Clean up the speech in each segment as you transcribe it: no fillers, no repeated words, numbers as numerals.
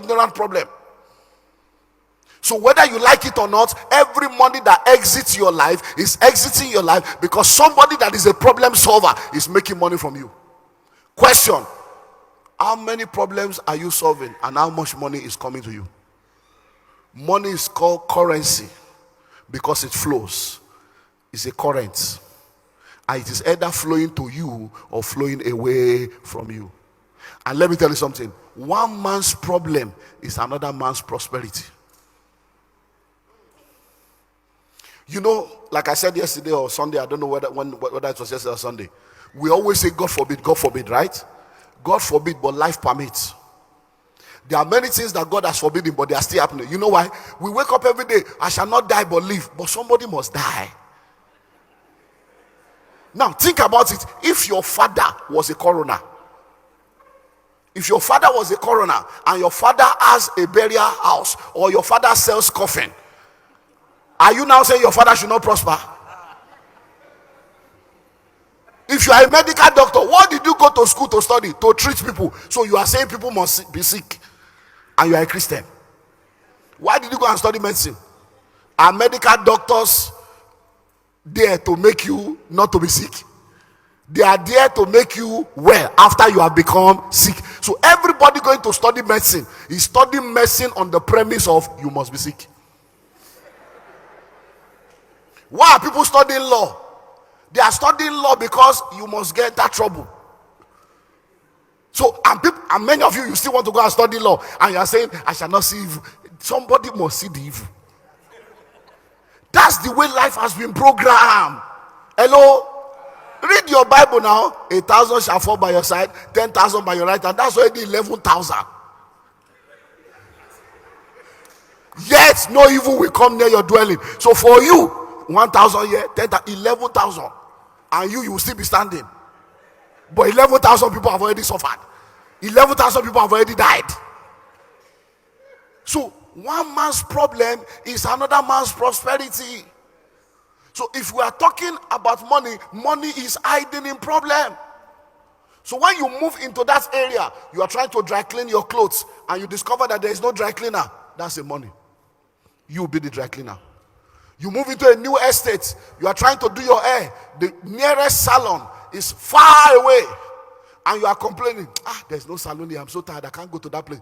ignorant problem. So whether you like it or not, every money that exits your life is exiting your life because somebody that is a problem solver is making money from you. Question: how many problems are you solving and how much money is coming to you? Money is called currency because it flows. It's a current. And it is either flowing to you or flowing away from you. And let me tell you something. One man's problem is another man's prosperity. You know, like I said yesterday or Sunday, I don't know whether it was yesterday or Sunday. We always say God forbid, right? God forbid, but life permits. There are many things that God has forbidden, but they are still happening. You know why? We wake up every day, I shall not die but live, but somebody must die. Now, think about it. If your father was a coroner, and your father has a burial house, or your father sells coffin, are you now saying your father should not prosper? If you are a medical doctor, what did you go to school to study? To treat people. So you are saying people must be sick, and you are a Christian. Why did you go and study medicine? Are medical doctors there to make you not to be sick? They are there to make you well after you have become sick. So everybody going to study medicine is studying medicine on the premise of you must be sick. Why are people studying law? They are studying law because you must get that trouble. So and many of you still want to go and study law, and you are saying, I shall not see evil. Somebody must see the evil. That's the way life has been programmed. Hello? Read your Bible now. 1,000 shall fall by your side, 10,000 by your right, and that's already 11,000. Yet no evil will come near your dwelling. So for you, 1,000 here, 10,000, 11,000, and you will still be standing. But 11,000 people have already suffered. 11,000 people have already died. So one man's problem is another man's prosperity. So if we are talking about money, money is hiding in problem. So when you move into that area, you are trying to dry clean your clothes, and you discover that there is no dry cleaner, that's a money. You will be the dry cleaner. You move into a new estate, you are trying to do your hair, the nearest salon is far away, and you are complaining, there's no salon here, I'm so tired, I can't go to that place.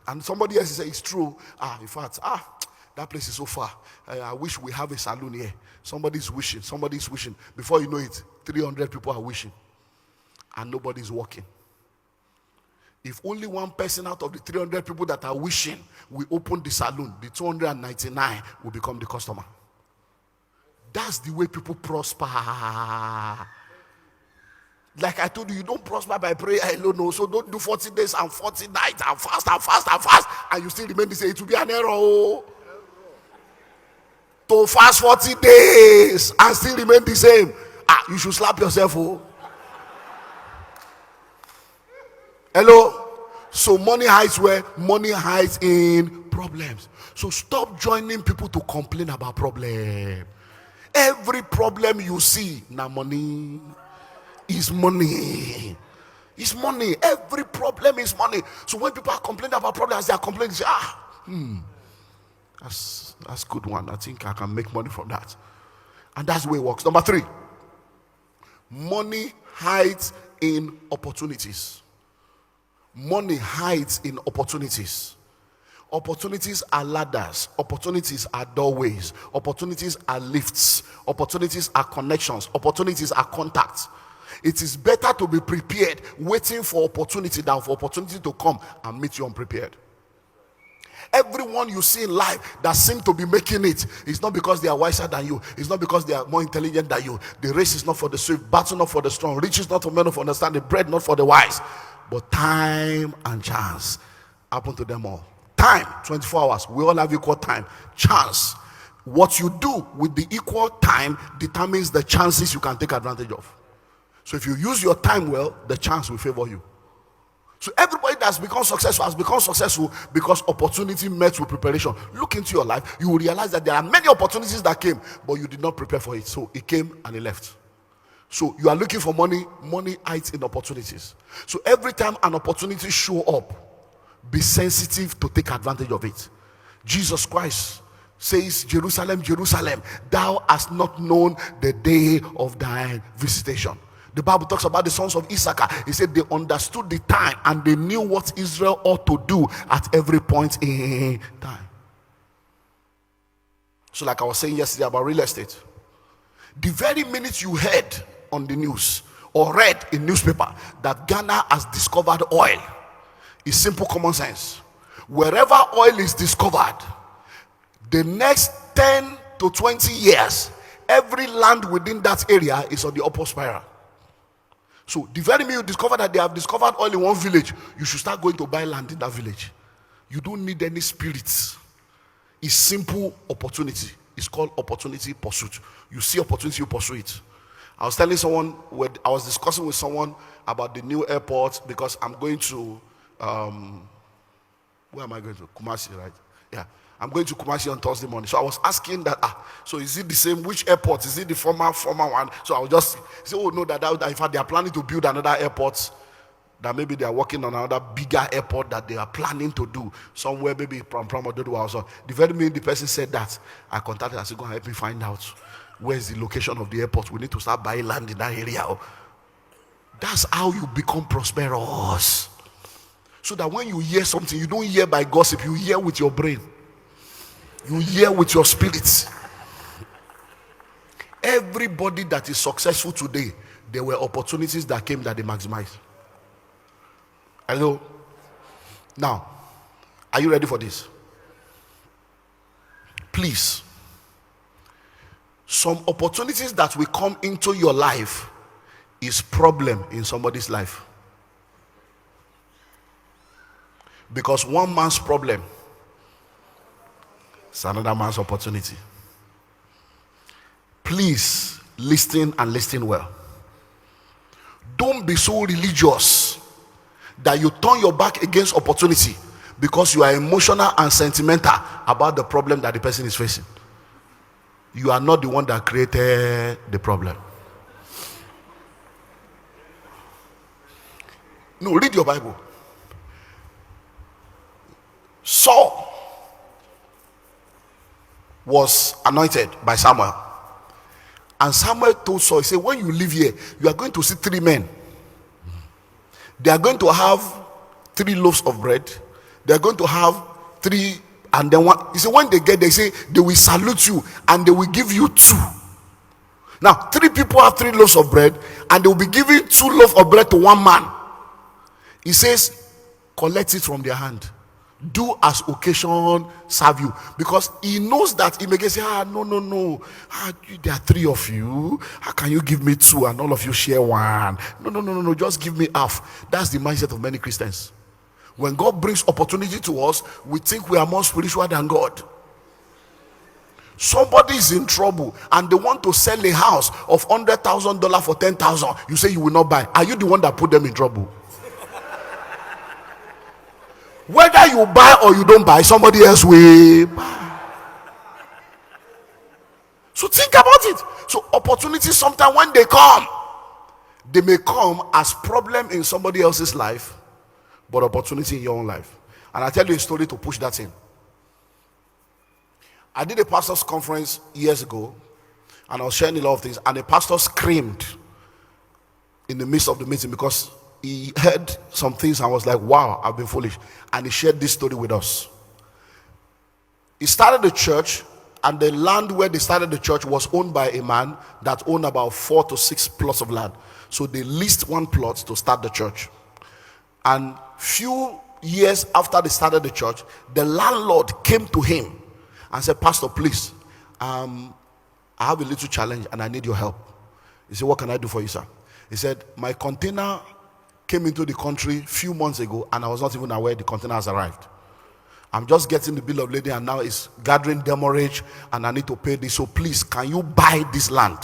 And somebody else says, it's true, in fact, that place is so far, I wish we have a salon here. Somebody's wishing. Before you know it, 300 people are wishing, and nobody's working. If only one person out of the 300 people that are wishing will open the salon, the 299 will become the customer. That's the way people prosper. Like I told you, you don't prosper by prayer alone. No. So don't do 40 days and 40 nights and fast, and you still remain the same. It will be an error. To fast 40 days and still remain the same. You should slap yourself. Hello? So money hides where? Money hides in problems. So stop joining people to complain about problems. Every problem you see, now money is money. It's money. Every problem is money. So when people are complaining about problems, they are complaining, they say, that's good one. I think I can make money from that. And that's the way it works. Number 3, money hides in opportunities. Money hides in opportunities. Opportunities are ladders. Opportunities are doorways. Opportunities are lifts. Opportunities are connections. Opportunities are contacts. It is better to be prepared, waiting for opportunity than for opportunity to come and meet you unprepared. Everyone you see in life that seem to be making it, it's not because they are wiser than you. It's not because they are more intelligent than you. The race is not for the swift, battle not for the strong, riches not for men of understanding, bread not for the wise. But time and chance happen to them all. Time, 24 hours. We all have equal time. Chance. What you do with the equal time determines the chances you can take advantage of. So if you use your time well, the chance will favor you. So everybody that's become successful has become successful because opportunity met with preparation. Look into your life, you will realize that there are many opportunities that came, but you did not prepare for it. So it came and it left. So you are looking for money, money hides in opportunities. So every time an opportunity show up, Be sensitive to take advantage of it. Jesus Christ says, Jerusalem, Jerusalem, thou hast not known the day of thy visitation. The Bible talks about the sons of Issachar. He said they understood the time and they knew what Israel ought to do at every point in time. So like I was saying yesterday about real estate, the very minute you heard on the news or read in newspaper that Ghana has discovered oil, it's simple common sense. Wherever oil is discovered, the next 10 to 20 years, every land within that area is on the upward spiral. So the very minute you discover that they have discovered oil in one village, you should start going to buy land in that village. You don't need any spirits. It's simple opportunity. It's called opportunity pursuit. You see opportunity, you pursue it. I was telling someone, I was discussing with someone about the new airport because I'm going to, where am I going to? Kumasi, right? Yeah. I'm going to Kumasi on Thursday morning. So I was asking that, so is it the same? Which airport? Is it the former one? So I was just say, oh no, that in fact they are planning to build another airport. That maybe they are working on another bigger airport that they are planning to do somewhere, maybe from Ododo or so. The very minute the person said that, I contacted. I said, go and help me find out where's the location of the airport. We need to start buying land in that area. That's how you become prosperous. So that when you hear something, you don't hear by gossip. You hear with your brain. You hear with your spirit. Everybody that is successful today, there were opportunities that came that they maximized. Hello? Now, are you ready for this? Please. Some opportunities that will come into your life is problem in somebody's life. Because one man's problem is another man's opportunity. Please listen and listen well. Don't be so religious that you turn your back against opportunity because you are emotional and sentimental about the problem that the person is facing. You are not the one that created the problem. No, read your Bible. Saul was anointed by Samuel. And Samuel told Saul, he said, when you live here, you are going to see 3 men. They are going to have 3 loaves of bread. They are going to have 3, and then one. He said, when they get there, say they will salute you and they will give you 2. Now, 3 people have 3 loaves of bread, and they will be giving 2 loaves of bread to one man. He says, collect it from their hand. Do as occasion serve you, because he knows that he may say, no, there are 3 of you, how can you give me 2 and all of you share 1? No, just give me half. That's the mindset of many Christians. When God brings opportunity to us, we think we are more spiritual than God. Somebody is in trouble and they want to sell a house of $100,000 for $10,000. You say you will not buy. Are you the one that put them in trouble? Whether you buy or you don't buy, somebody else will buy. So think about it. So opportunities sometimes when they come, they may come as problem in somebody else's life, but opportunity in your own life. And I tell you a story to push that in. I did a pastor's conference years ago, and I was sharing a lot of things, and the pastor screamed in the midst of the meeting because he heard some things and was like, wow, I've been foolish. And he shared this story with us. He started the church, and the land where they started the church was owned by a man that owned about 4 to 6 plots of land. So they leased 1 plot to start the church. And few years after they started the church, the landlord came to him and said, Pastor, please, I have a little challenge and I need your help. He said, what can I do for you, sir? He said, my container came into the country a few months ago and I was not even aware the container has arrived. I'm just getting the bill of lading and now it's gathering demurrage and I need to pay this. So please, can you buy this land?